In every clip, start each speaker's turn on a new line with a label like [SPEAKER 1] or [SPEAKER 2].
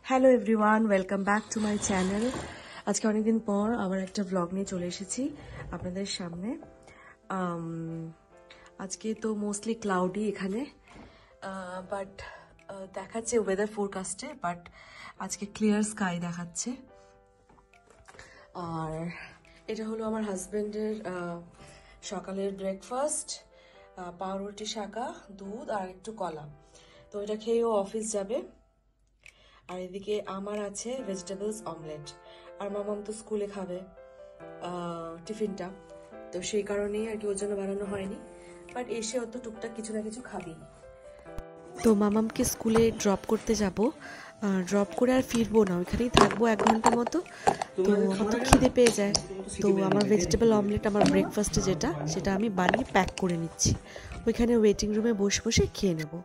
[SPEAKER 1] Hello everyone, welcome back to my channel. আজকে অনেকদিন পর আবার একটা ব্লগ নিয়ে চলে এসেছি আপনাদের সামনে। আজকে তো মোস্টলি ক্লাউডি এখানে, বাট দেখাচ্ছে ওয়েদার ফোরকাস্টে, বাট আজকে ক্লিয়ার স্কাই দেখাচ্ছে। আর এটা হলো আমার হাজব্যান্ডের সকালের ব্রেকফাস্ট, পাউরুটি, শাকা, দুধ আর একটু কলা। তো এটা খেয়ে ও অফিস যাবে। আর এদিকে আমার আছে ভেজিটেবলস অমলেট, আর মামাম তো স্কুলে খাবে টিফিনটা, তো সেই কারণেই আর কি ওর জন্য বানানো হয়নি, বাট এসে অত টুকটাক কিছু না কিছু খাবেই। তো মামামকে স্কুলে ড্রপ করতে যাব, ড্রপ করে আর ফিরবো না, ওইখানেই থাকবো 1 ঘন্টা মতো। তো আমার তো খিদে পেয়ে যায়, তো আমার ভেজিটেবল অমলেট, আমার ব্রেকফাস্টে সেটা আমি বানিয়ে প্যাক করে নিচ্ছি। ওইখানে ওয়েটিং রুমে বসে বসে খেয়ে নেবো।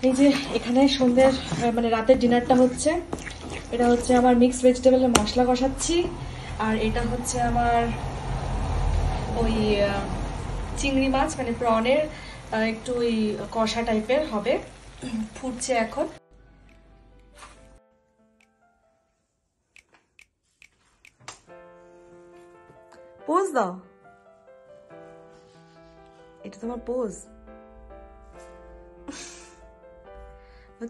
[SPEAKER 1] এই যে এখানে সন্ধ্যের মানে রাতের ডিনারটা হচ্ছে। এটা হচ্ছে আমার মিক্সড ভেজিটেবলের মশলা কষাচ্ছি, আর এটা হচ্ছে আমার ওই চিংড়ি মাছ, মানে প্রনের একটু ওই কষা টাইপের হবে, ফুটছে এখন। পোজ দাও, এটা তোমার পোজ।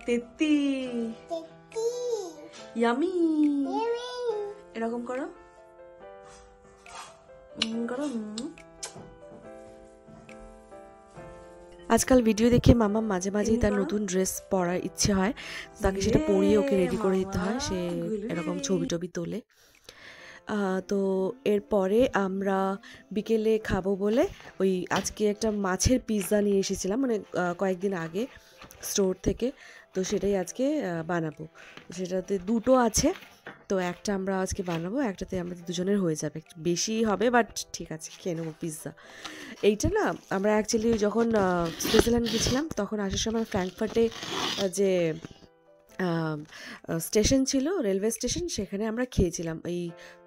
[SPEAKER 1] তেত্তি ইয়ামি, এরকম করো করো। আজকাল ভিডিও দেখে মামা মাঝে মাঝেই তার নতুন ড্রেস পরার ইচ্ছে হয়, তাকে সেটা পরিয়ে ওকে রেডি করে দিতে হয়, সে এরকম ছবি টবি তোলে। তো এরপরে আমরা বিকেলে খাবো বলে ওই আজকে একটা মাছের পিৎজা নিয়ে এসেছিলাম, মানে কয়েকদিন আগে স্টোর থেকে, তো সেটাই আজকে বানাবো। সেটাতে দুটো আছে, তো একটা আমরা আজকে বানাবো, একটাতে আমাদের দুজনের হয়ে যাবে, বেশি হবে বাট ঠিক আছে, খেয়ে নেবো পিৎজা। এইটা না, আমরা অ্যাকচুয়ালি যখন সুইজারল্যান্ড গেছিলাম তখন আসার সময় ফ্র্যাঙ্কফার্টে যে স্টেশন ছিল, রেলওয়ে স্টেশন, সেখানে আমরা খেয়েছিলাম এই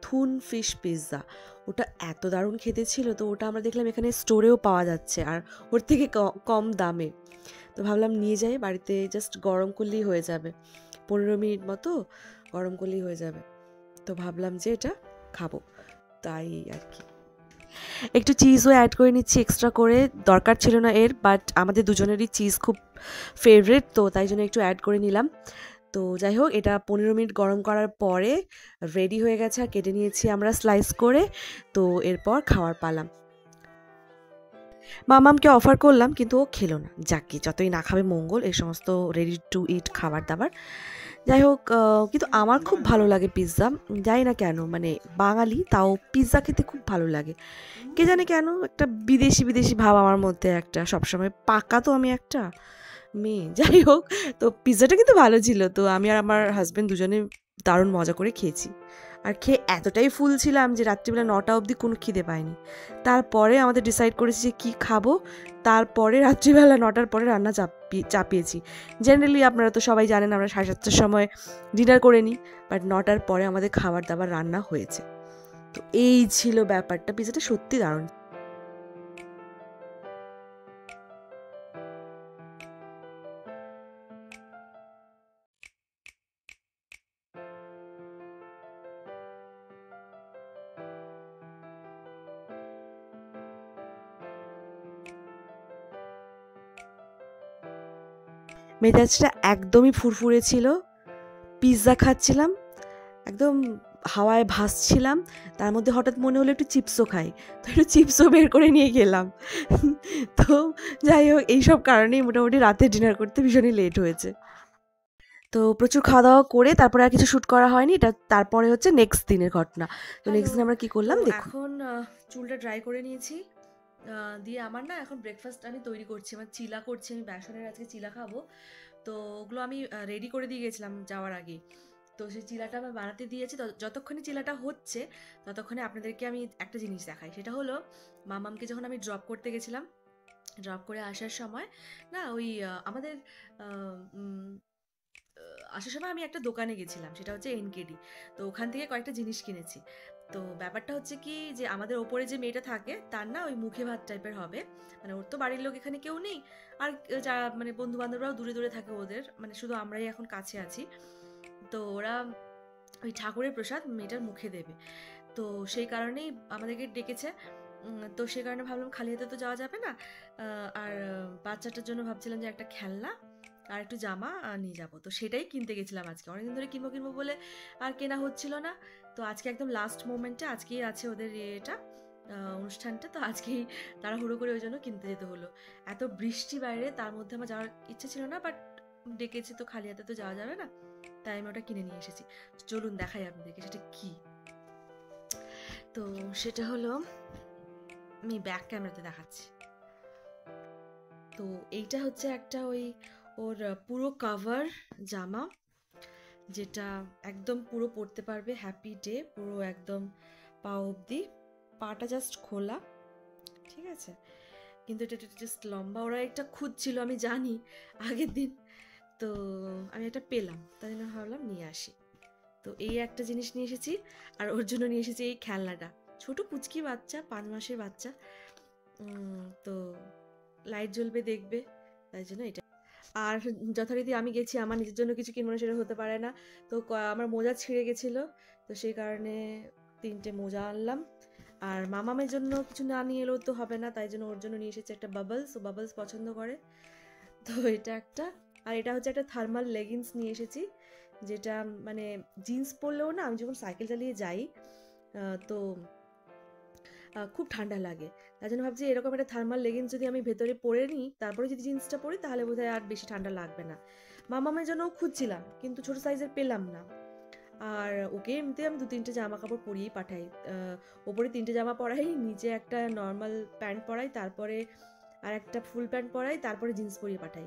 [SPEAKER 1] থুন ফিশ পিৎজা। ওটা এত দারুণ খেতে ছিল, তো ওটা আমরা দেখলাম এখানে স্টোরেও পাওয়া যাচ্ছে আর ওর থেকে কম দামে। তো ভাবলাম নিয়ে যাই, বাড়িতে জাস্ট গরম করলেই হয়ে যাবে, 15 মিনিট মতো গরম করলেই হয়ে যাবে। তো ভাবলাম যে এটা খাবো, তাই আর কি। একটু চিজও অ্যাড করে নিচ্ছি এক্সট্রা করে, দরকার ছিল না এর, বাট আমাদের দুজনেরই চিজ খুব ফেভারিট, তো তাই জন্য একটু অ্যাড করে নিলাম। তো যাই হোক, এটা 15 মিনিট গরম করার পরে রেডি হয়ে গেছে, আর কেটে নিয়েছি আমরা স্লাইস করে। তো এরপর খাওয়ার পালাম। মামামকে অফার করলাম, কিন্তু ও খেলো না, যাকে যতই না খাবে মঙ্গল, এই সমস্ত রেডি টু ইট খাবার দাবার। যাই হোক, কিন্তু আমার খুব ভালো লাগে পিৎজা, জানি না কেন, মানে বাঙালি তাও পিৎজা খেতে খুব ভালো লাগে, কে জানে কেন, একটা বিদেশি বিদেশি ভাব আমার মধ্যে, একটা সবসময় পাকা তো আমি একটা মেয়ে। যাই হোক, তো পিৎজাটা কিন্তু ভালো ছিল, তো আমি আর আমার হাজব্যান্ড দুজনে দারুণ মজা করে খেয়েছি। আর খেয়ে এতটাই ফুল ছিলাম যে রাত্রিবেলা 9টা অবধি কোনো খিদে পাইনি। তারপরে আমাদের ডিসাইড করেছি যে কী খাবো, তারপরে রাত্রিবেলা 9টার পরে রান্না চাপিয়েছি। জেনারেলি আপনারা তো সবাই জানেন আমরা 7:30টার সময় ডিনার করে নিই, বাট 9টার পরে আমাদের খাবার দাবার রান্না হয়েছে। তো এই ছিল ব্যাপারটা, পিৎজাটা সত্যি দারুণ। মেজাজটা একদমই ফুরফুরে ছিল, পিৎজা খাচ্ছিলাম, একদম হাওয়ায় ভাসছিলাম, তার মধ্যে হঠাৎ মনে হলো একটু চিপসও খাই, তো একটু চিপসও বের করে নিয়ে গেলাম। তো যাই হোক, এইসব কারণেই মোটামুটি রাতে ডিনার করতে ভীষণই লেট হয়েছে। তো প্রচুর খাওয়া দাওয়া করে তারপরে আর কিছু শ্যুট করা হয়নি, এটা তারপরে হচ্ছে নেক্সট দিনের ঘটনা। তো নেক্সট দিন আমরা কি করলাম দেখুন। এখন চুলটা ড্রাই করে নিয়েছি, দিয়ে আমার না এখন ব্রেকফাস্ট আমি তৈরি করছি, আমার চিলা করছি, আমি বেসনের আজকে চিলা খাবো। তো ওগুলো আমি রেডি করে দিয়ে গেছিলাম যাওয়ার আগে, তো সেই চিলাটা আমি বানাতে দিয়েছি। যতক্ষণে চিলাটা হচ্ছে ততক্ষণে আপনাদেরকে আমি একটা জিনিস দেখাই, সেটা হলো মামামকে যখন আমি ড্রপ করতে গেছিলাম, ড্রপ করে আসার সময় না ওই আমাদের আসার সময় আমি একটা দোকানে গেছিলাম, সেটা হচ্ছে এনকেডি। তো ওখান থেকে কয়েকটা জিনিস কিনেছি। তো ব্যাপারটা হচ্ছে কি যে আমাদের ওপরে যে মেয়েটা থাকে তার না ওই মুখে ভাত টাইপের হবে, মানে ওর তো বাড়ির লোক এখানে কেউ নেই, আর যারা মানে বন্ধু বান্ধবরাও দূরে দূরে থাকে ওদের, মানে শুধু আমরাই এখন কাছে আছি। তো ওরা ওই ঠাকুরের প্রসাদ মেয়েটার মুখে দেবে, তো সেই কারণেই আমাদেরকে ডেকেছে। তো সেই কারণে ভাবলাম খালি হাতে তো যাওয়া যাবে না, আর বাচ্চাটার জন্য ভাবছিলাম যে একটা খেলনা আর একটু জামা নিয়ে যাবো, তো সেটাই কিনতে গেছিলাম আজকে। অনেকদিন ধরে কিনবো কিনবো বলে আর কেনা হচ্ছিল না, তো আজকে একদম লাস্ট মোমেন্টে আজকেই আছে ওদের এটা অনুষ্ঠানটা, তো আজকেই তাড়াহুড়ো করে ওই জন্য কিনতে যেতে হলো। এত বৃষ্টি বাইরে, তার মধ্যে আমার যাওয়ার ইচ্ছে ছিল না, বাট ডেকেছি তো খালি হাতে তো যাওয়া যাবে না, তাই আমি ওটা কিনে নিয়ে এসেছি। চলুন দেখাই আপনাদেরকে সেটা কি। তো সেটা হলো, আমি ব্যাক ক্যামেরাতে দেখাচ্ছি। তো এইটা হচ্ছে একটা ওই ওর পুরো কাভার জামা, যেটা একদম পুরো পরতে পারবে, হ্যাপি ডে পুরো একদম পা অবধি, পাটা জাস্ট খোলা, ঠিক আছে, কিন্তু এটা জাস্ট লম্বা। ওরা একটা খুঁজছিল আমি জানি আগের দিন, তো আমি একটা পেলাম, তাই জন্য ভাবলাম নিয়ে আসি। তো এই একটা জিনিস নিয়ে এসেছি, আর ওর জন্য নিয়ে এসেছি এই খেলনাটা। ছোট পুচকি বাচ্চা, 5 মাসের বাচ্চা, তো লাইট জ্বলবে দেখবে, তাই জন্য এটা। আর যথারীতি আমি গেছি, আমার নিজের জন্য কিছু কিনবো না সেটা হতে পারে না, তো আমার মোজা ছিঁড়ে গেছিলো, তো সেই কারণে 3টে মোজা আনলাম। আর মামামের জন্য কিছু না নিয়ে এলেও তো হবে না, তাই জন্য ওর জন্য নিয়ে এসেছি একটা বাবলস, ও বাবলস পছন্দ করে, তো এটা একটা। আর এটা হচ্ছে একটা থার্মাল লেগিংস নিয়ে এসেছি, যেটা মানে জিন্স পরলেও না, আমি যখন সাইকেল চালিয়ে যাই তো খুব ঠান্ডা লাগে, তাই জন্য ভাবছি এরকম একটা থার্মাল লেগিংস যদি আমি ভেতরে পরে নিই, তারপরে যদি জিন্সটা পরি, তাহলে বোধহয় আর বেশি ঠান্ডা লাগবে না। মামামের জন্যও খুঁজছিলাম, কিন্তু ছোটো সাইজের পেলাম না। আর ওকে এমনিতে আমি 2-3টে জামা কাপড় পরিয়েই পাঠাই, ওপরে 3টে জামা পরাই, নিচে একটা নর্মাল প্যান্ট পরাই, তারপরে আর একটা ফুল প্যান্ট পরাই, তারপরে জিন্স পরিয়ে পাঠাই,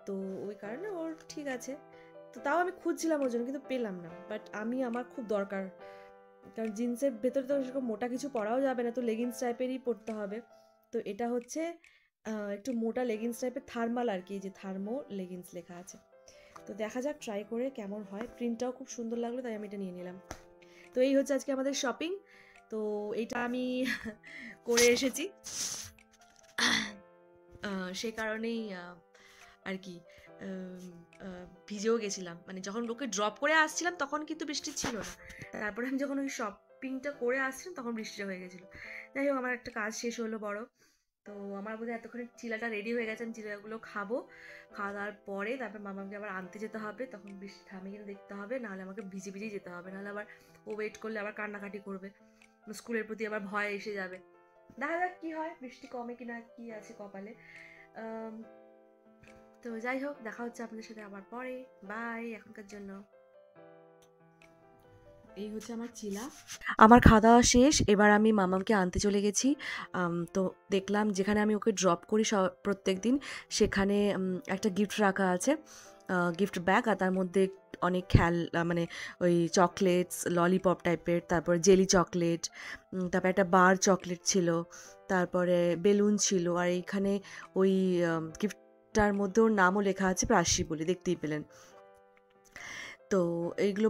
[SPEAKER 1] তো ওই কারণে ওর ঠিক আছে। তো তাও আমি খুঁজছিলাম ওর জন্য, কিন্তু পেলাম না, বাট আমার খুব দরকার, কারণ জিন্সের ভেতরে তো সেরকম মোটা কিছু পরাও যাবে না, তো লেগিংস টাইপেরই পরতে হবে। তো এটা হচ্ছে একটু মোটা লেগিংস টাইপের, থার্মাল আর কি, যে থার্মো লেগিংস লেখা আছে। তো দেখা যাক ট্রাই করে কেমন হয়, প্রিন্টটাও খুব সুন্দর লাগলো, তাই আমি এটা নিয়ে নিলাম। তো এই হচ্ছে আজকে আমাদের শপিং। তো এইটা আমি করে এসেছি, সেই কারণেই আর কি ভিজেও গেছিলাম, মানে যখন ওকে ড্রপ করে আসছিলাম তখন কিন্তু বৃষ্টি ছিল না, তারপরে আমি যখন ওই শপিংটা করে আসছিলাম তখন বৃষ্টিটা হয়ে গেছিলো। যাই হোক, আমার একটা কাজ শেষ হলো বড়, তো আমার বোধহয় এতক্ষণে চিলাটা রেডি হয়ে গেছে, আমি চিলাগুলো খাবো, খাওয়া দাওয়ার পরে তারপর মামাকে আবার আনতে যেতে হবে, তখন বৃষ্টি থামে কিনা দেখতে হবে, নাহলে আমাকে ভিজে ভিজেই যেতে হবে, নাহলে আবার ও ওয়েট করলে আবার কান্নাকাটি করবে, স্কুলের প্রতি আবার ভয় এসে যাবে। দেখা যাক কি হয়, বৃষ্টি কমে কিনা, কি আছে কপালে। তো যাই হোক, দেখা হচ্ছে আপনাদের সাথে আবার পরে, বাই এখনকার জন্য। এই হচ্ছে আমার চিলা। আমার খাওয়া দাওয়া শেষ, এবার আমি মামামকে আনতে চলে গেছি। তো দেখলাম যেখানে আমি ওকে ড্রপ করি প্রত্যেক দিন, সেখানে একটা গিফট রাখা আছে, গিফট ব্যাগ, আর তার মধ্যে অনেক মানে ওই চকলেটস, ললিপপ টাইপের, তারপরে জেলি চকলেট, তারপরে একটা বার চকলেট ছিল, তারপরে বেলুন ছিল, আর এইখানে ওই গিফটটার মধ্যে ওর নামও লেখা আছে, প্রাশি বলে, দেখতেই পেলেন। তো এইগুলো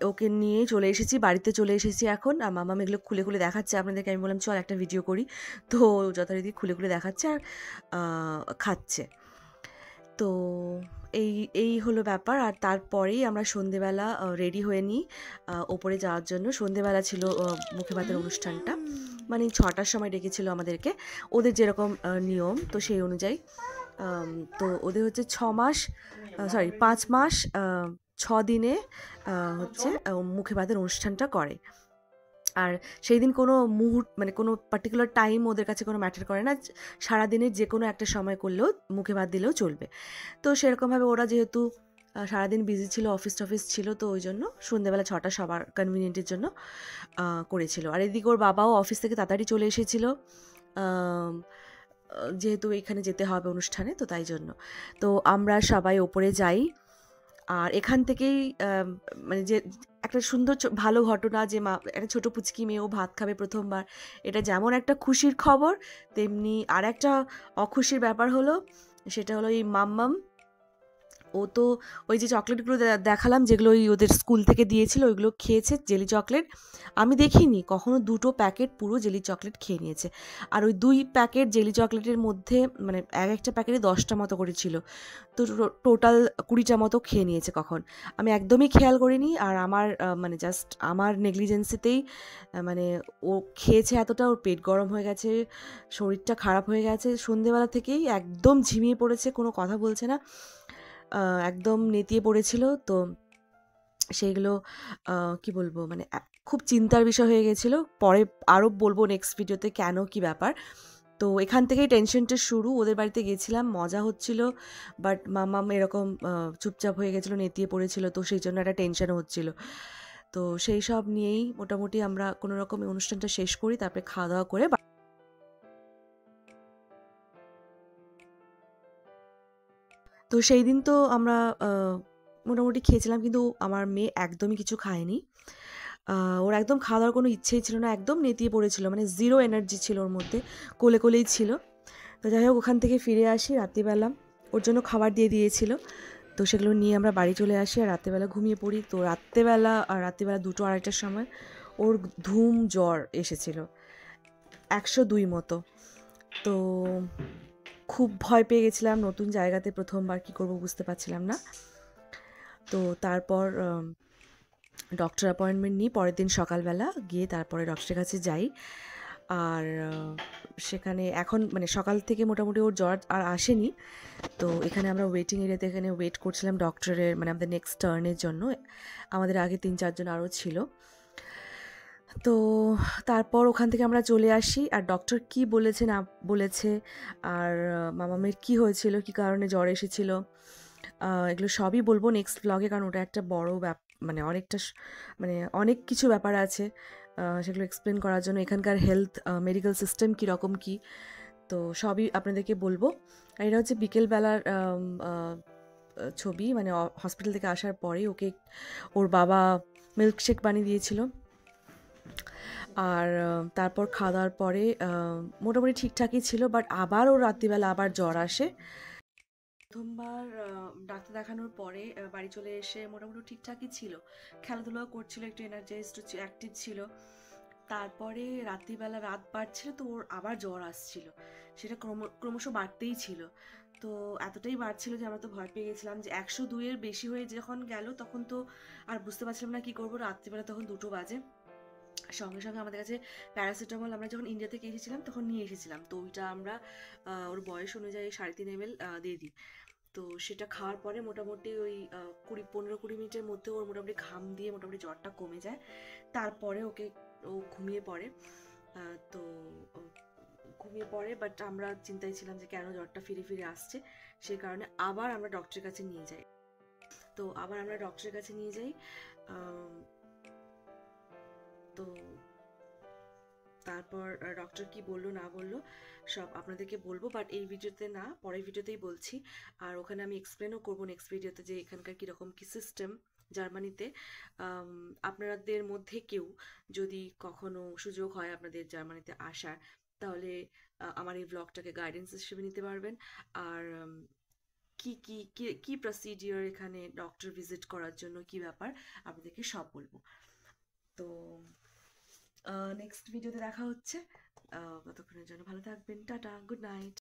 [SPEAKER 1] ওকে নিয়ে চলে এসেছি, বাড়িতে চলে এসেছি এখন, আর মামাম এগুলো খুলে খুলে দেখাচ্ছে আপনাদেরকে। আমি বললাম চল একটা ভিডিও করি, তো যথারীতি খুলে খুলে দেখাচ্ছে আর খাচ্ছে। তো এই হলো ব্যাপার। আর তারপরেই আমরা সন্ধেবেলা রেডি হয়ে নিই ওপরে যাওয়ার জন্য। সন্ধেবেলা ছিল মুখে ভাতের অনুষ্ঠানটা, মানে 6টার সময় ডেকেছিল আমাদেরকে, ওদের যেরকম নিয়ম, তো সেই অনুযায়ী। তো ওদের হচ্ছে 5 মাস 6 দিনে হচ্ছে মুখে ভাতের অনুষ্ঠানটা করে। আর সেই দিন কোনো মানে কোনো পার্টিকুলার টাইম ওদের কাছে কোনো ম্যাটার করে না, সারাদিনের যে কোনো একটা সময় করলেও মুখে ভাত দিলেও চলবে। তো সেরকমভাবে ওরা যেহেতু সারাদিন বিজি ছিল, অফিস টফিস ছিল, তো ওই জন্য সন্ধ্যেবেলা 6টা সবার কনভিনিয়েন্টের জন্য করেছিল। আর এদিকে ওর বাবাও অফিস থেকে তাড়াতাড়ি চলে এসেছিল, যেহেতু এখানে যেতে হবে অনুষ্ঠানে, তো তাই জন্য। তো আমরা সবাই ওপরে যাই, আর এখান থেকেই মানে যে একটা সুন্দর ভালো ঘটনা, যে একটা ছোটো পুচকি মেয়েও ভাত খাবে প্রথমবার, এটা যেমন একটা খুশির খবর, তেমনি আর একটা অখুশির ব্যাপার হলো, সেটা হলো এই মাম্মাম ও তো ওই যে চকলেটগুলো দেখালাম যেগুলো ওই ওদের স্কুল থেকে দিয়েছিল ওইগুলো খেয়েছে জেলি চকলেট। আমি দেখিনি কখনো 2টো প্যাকেট পুরো জেলি চকলেট খেয়ে নিয়েছে। আর ওই 2 প্যাকেট জেলি চকলেটের মধ্যে মানে একটা প্যাকেটে 10টা মতো করে ছিল। তো টোটাল 20টা মতো খেয়ে নিয়েছে কখন। আমি একদমই খেয়াল করিনি। আর আমার মানে জাস্ট আমার নেগলিজেন্সিতেই মানে ও খেয়েছে এতটা, ওর পেট গরম হয়ে গেছে, শরীরটা খারাপ হয়ে গেছে। সন্ধেবেলা থেকেই একদম ঝিমিয়ে পড়েছে, কোনো কথা বলছে না। একদম নেতিয়ে পড়েছিল। তো সেইগুলো কি বলবো মানে খুব চিন্তার বিষয় হয়ে গেছিলো। পরে আরও বলবো নেক্সট ভিডিওতে কেন কি ব্যাপার। তো এখান থেকেই টেনশনটা শুরু। ওদের বাড়িতে গেছিলাম, মজা হচ্ছিল, বাট মামাম এরকম চুপচাপ হয়ে গেছিলো, নেতিয়ে পড়েছিল, তো সেই জন্য একটা টেনশনও হচ্ছিল। তো সেই সব নিয়েই মোটামুটি আমরা কোনো রকম অনুষ্ঠানটা শেষ করি, তারপরে খাওয়া দাওয়া করে তো সেই দিন তো আমরা মোটামুটি খেয়েছিলাম, কিন্তু আমার মেয়ে একদমই কিছু খায়নি। ওর একদম খাওয়া দাওয়ার কোনো ইচ্ছেই ছিল না, একদম নেতিয়ে পড়েছিল, মানে জিরো এনার্জি ছিল ওর মধ্যে, কোলে কোলেই ছিল। তো যাই হোক ওখান থেকে ফিরে আসি রাত্রিবেলা, ওর জন্য খাবার দিয়ে দিয়েছিল। তো সেগুলো নিয়ে আমরা বাড়ি চলে আসি আর রাত্রেবেলা ঘুমিয়ে পড়ি। তো রাত্রিবেলা 2টো 2:30টার সময় ওর ধুম জ্বর এসেছিল, 102 মতো। তো খুব ভয় পেয়ে গেছিলাম, নতুন জায়গাতে প্রথমবার, কী করবো বুঝতে পারছিলাম না। তো তারপর ডক্টর অ্যাপয়েন্টমেন্ট নিই পরের দিন সকালবেলা, গিয়ে তারপরে ডক্টরের কাছে যাই। আর সেখানে এখন মানে সকাল থেকে মোটামুটি ওর জ্বর আর আসেনি। তো এখানে আমরা ওয়েটিং এরিয়াতে এখানে ওয়েট করছিলাম ডক্টরের, মানে আমাদের নেক্সট টার্নের জন্য। আমাদের আগে 3-4 জন আরও ছিল। তো তারপর ওখান থেকে আমরা চলে আসি। আর ডক্টর কি বলেছে না বলেছে, আর মামামের কি হয়েছিল, কি কারণে জ্বর এসেছিল, এগুলো সবই বলবো নেক্সট ব্লগে, কারণ ওটা একটা বড় মানে অনেকটা মানে অনেক কিছু ব্যাপার আছে সেগুলো এক্সপ্লেন করার জন্য। এখানকার হেলথ মেডিকেল সিস্টেম কীরকম কী, তো সবই আপনাদেরকে বলবো। আর এটা হচ্ছে বিকেলবেলার ছবি, মানে হসপিটাল থেকে আসার পরে ওকে ওর বাবা মিল্কশেক বানিয়ে দিয়েছিল। আর তারপর খাওয়া দাওয়ার পরে মোটামুটি ঠিকঠাকই ছিল, বাট আবার ওর রাত্রিবেলা আবার জ্বর আসে। প্রথমবার ডাক্তার দেখানোর পরে বাড়ি চলে এসে মোটামুটি ঠিকঠাকই ছিল, খেলাধুলাও করছিল, একটু এনার্জাইজড অ্যাক্টিভ ছিল। তারপরে রাত্রিবেলা রাত বাড়ছিল, তো ওর আবার জ্বর আসছিল, সেটা ক্রমশ বাড়তেই ছিল। তো এতটাই বাড়ছিল যে আমরা তো ভয় পেয়ে গেছিলাম যে 102-এর বেশি হয়ে যখন গেল তখন তো আর বুঝতে পারছিলাম না কী করবো। রাত্রিবেলা তখন 2টো বাজে। সঙ্গে সঙ্গে আমাদের কাছে প্যারাসিটামল আমরা যখন ইন্ডিয়া থেকে এসেছিলাম তখন নিয়ে এসেছিলাম, তো ওইটা আমরা ওর বয়স অনুযায়ী 3.5 ml দিয়ে দিই। তো সেটা খাওয়ার পরে মোটামুটি ওই 15-20 মিনিটের মধ্যে ওর মোটামুটি ঘাম দিয়ে মোটামুটি জ্বরটা কমে যায়। তারপরে ও ঘুমিয়ে পড়ে। তো ঘুমিয়ে পড়ে, বাট আমরা চিন্তায় ছিলাম যে কেন জ্বরটা ফিরে ফিরে আসছে, সেই কারণে আবার আমরা ডক্টরের কাছে নিয়ে যাই। তো আবার আমরা ডক্টরের কাছে নিয়ে যাই। তো তারপর ডক্টর কি বললো না বললো সব আপনাদেরকে বলবো, বাট এই ভিডিওতে না, পরের ভিডিওতেই বলছি। আর ওখানে আমি এক্সপ্লেনও করবো নেক্সট ভিডিওতে যে এখানকার কীরকম কী সিস্টেম জার্মানিতে। আপনাদের মধ্যে কেউ যদি কখনো সুযোগ হয় আপনাদের জার্মানিতে আসার, তাহলে আমার এই ব্লগটাকে গাইডেন্স হিসেবে নিতে পারবেন। আর কি কি কি প্রসিডিওর এখানে ডক্টর ভিজিট করার জন্য কি ব্যাপার আপনাদেরকে সব বলবো। তো নেক্সট ভিডিওতে দেখা হচ্ছে। ততক্ষণের জন্য ভালো থাকবেন, টাটা, গুড নাইট।